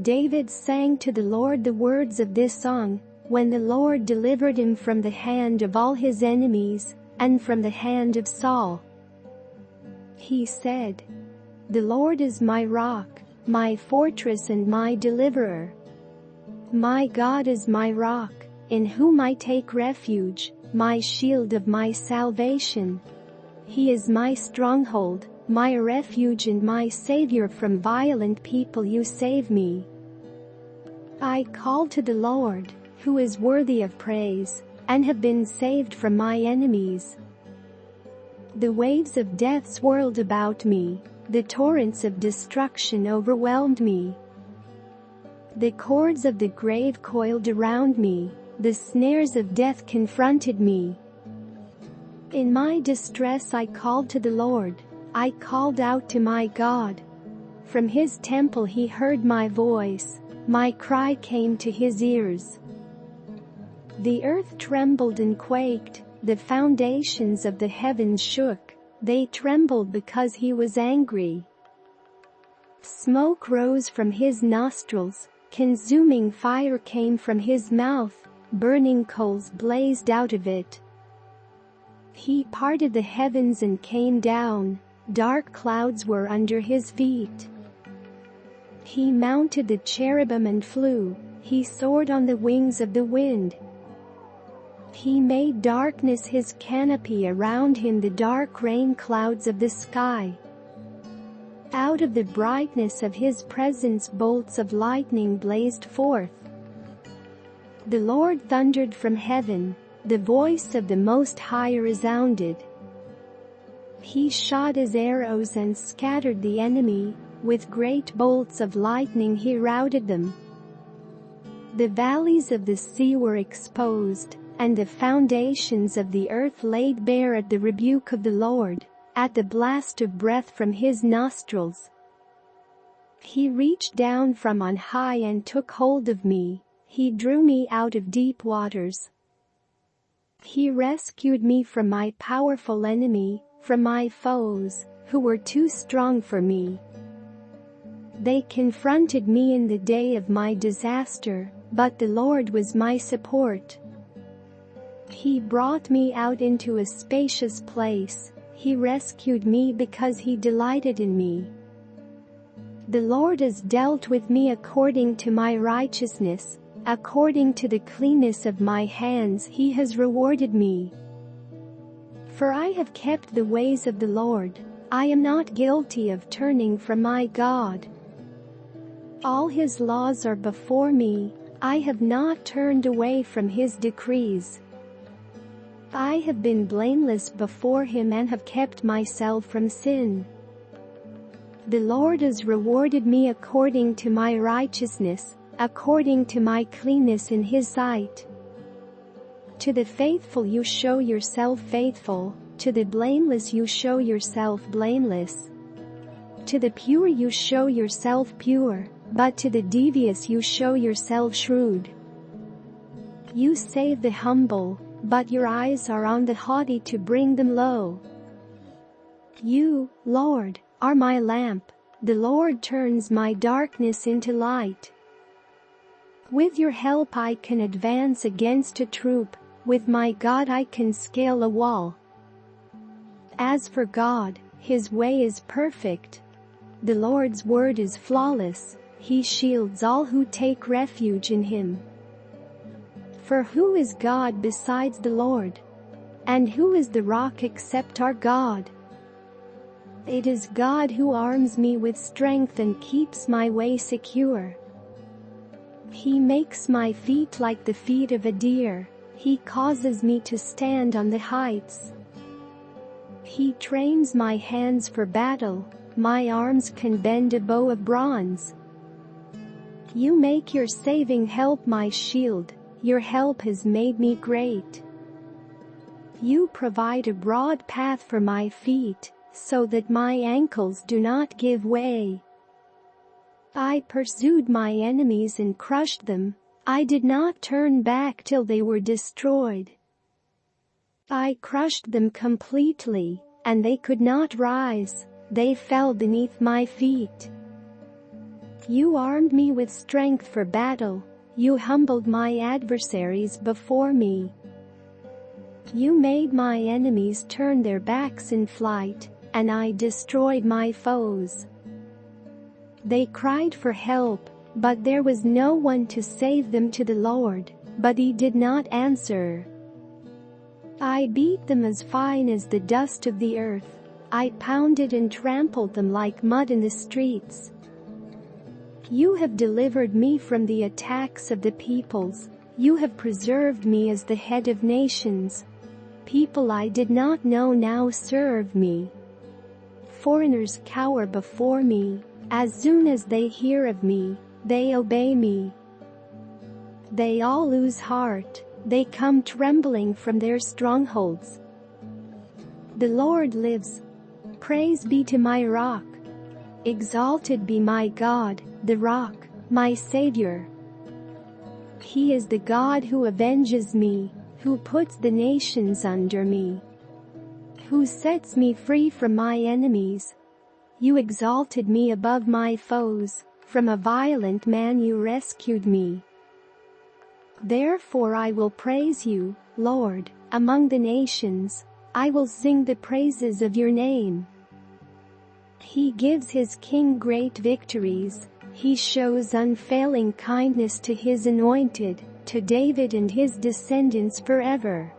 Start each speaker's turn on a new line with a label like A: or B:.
A: David sang to the Lord the words of this song, when the Lord delivered him from the hand of all his enemies, and from the hand of Saul. He said, "The Lord is my rock, my fortress and my deliverer. My God is my rock, in whom I take refuge, my shield of my salvation. He is my stronghold, my refuge and my Savior. From violent people you save me. I call to the Lord, who is worthy of praise, and have been saved from my enemies. The waves of death swirled about me, the torrents of destruction overwhelmed me. The cords of the grave coiled around me, the snares of death confronted me. In my distress I called to the Lord, I called out to my God. From his temple he heard my voice, my cry came to his ears. The earth trembled and quaked, the foundations of the heavens shook, they trembled because he was angry. Smoke rose from his nostrils, consuming fire came from his mouth, burning coals blazed out of it. He parted the heavens and came down, dark clouds were under his feet. He mounted the cherubim and flew, he soared on the wings of the wind. He made darkness his canopy, around him the dark rain clouds of the sky. Out of the brightness of his presence bolts of lightning blazed forth. The Lord thundered from heaven, the voice of the Most High resounded. He shot his arrows and scattered the enemy, with great bolts of lightning he routed them. The valleys of the sea were exposed, and the foundations of the earth laid bare at the rebuke of the Lord, at the blast of breath from his nostrils. He reached down from on high and took hold of me, he drew me out of deep waters. He rescued me from my powerful enemy, from my foes, who were too strong for me. They confronted me in the day of my disaster, but the Lord was my support. He brought me out into a spacious place, he rescued me because he delighted in me. The Lord has dealt with me according to my righteousness, according to the cleanness of my hands he has rewarded me. For I have kept the ways of the Lord, I am not guilty of turning from my God. All his laws are before me, I have not turned away from his decrees. I have been blameless before him and have kept myself from sin. The Lord has rewarded me according to my righteousness, according to my cleanness in his sight. To the faithful you show yourself faithful, to the blameless you show yourself blameless. To the pure you show yourself pure, but to the devious you show yourself shrewd. You save the humble, but your eyes are on the haughty to bring them low. You, Lord, are my lamp, the Lord turns my darkness into light. With your help I can advance against a troop, with my God I can scale a wall. As for God, his way is perfect. The Lord's word is flawless, he shields all who take refuge in him. For who is God besides the Lord? And who is the rock except our God? It is God who arms me with strength and keeps my way secure. He makes my feet like the feet of a deer, he causes me to stand on the heights. He trains my hands for battle, my arms can bend a bow of bronze. You make your saving help my shield, your help has made me great. You provide a broad path for my feet, so that my ankles do not give way. I pursued my enemies and crushed them, I did not turn back till they were destroyed. I crushed them completely, and they could not rise, they fell beneath my feet. You armed me with strength for battle. You humbled my adversaries before me. You made my enemies turn their backs in flight, and I destroyed my foes. They cried for help, but there was no one to save them to the Lord, but he did not answer. I beat them as fine as the dust of the earth. I pounded and trampled them like mud in the streets. You have delivered me from the attacks of the peoples. You have preserved me as the head of nations. People I did not know now serve me. Foreigners cower before me. As soon as they hear of me, they obey me. They all lose heart. They come trembling from their strongholds. The Lord lives. Praise be to my rock. Exalted be my God, the rock, my Savior. He is the God who avenges me, who puts the nations under me, who sets me free from my enemies. You exalted me above my foes. From a violent man you rescued me. Therefore I will praise you, Lord, among the nations. I will sing the praises of your name. He gives his king great victories. He shows unfailing kindness to his anointed, to David and his descendants forever.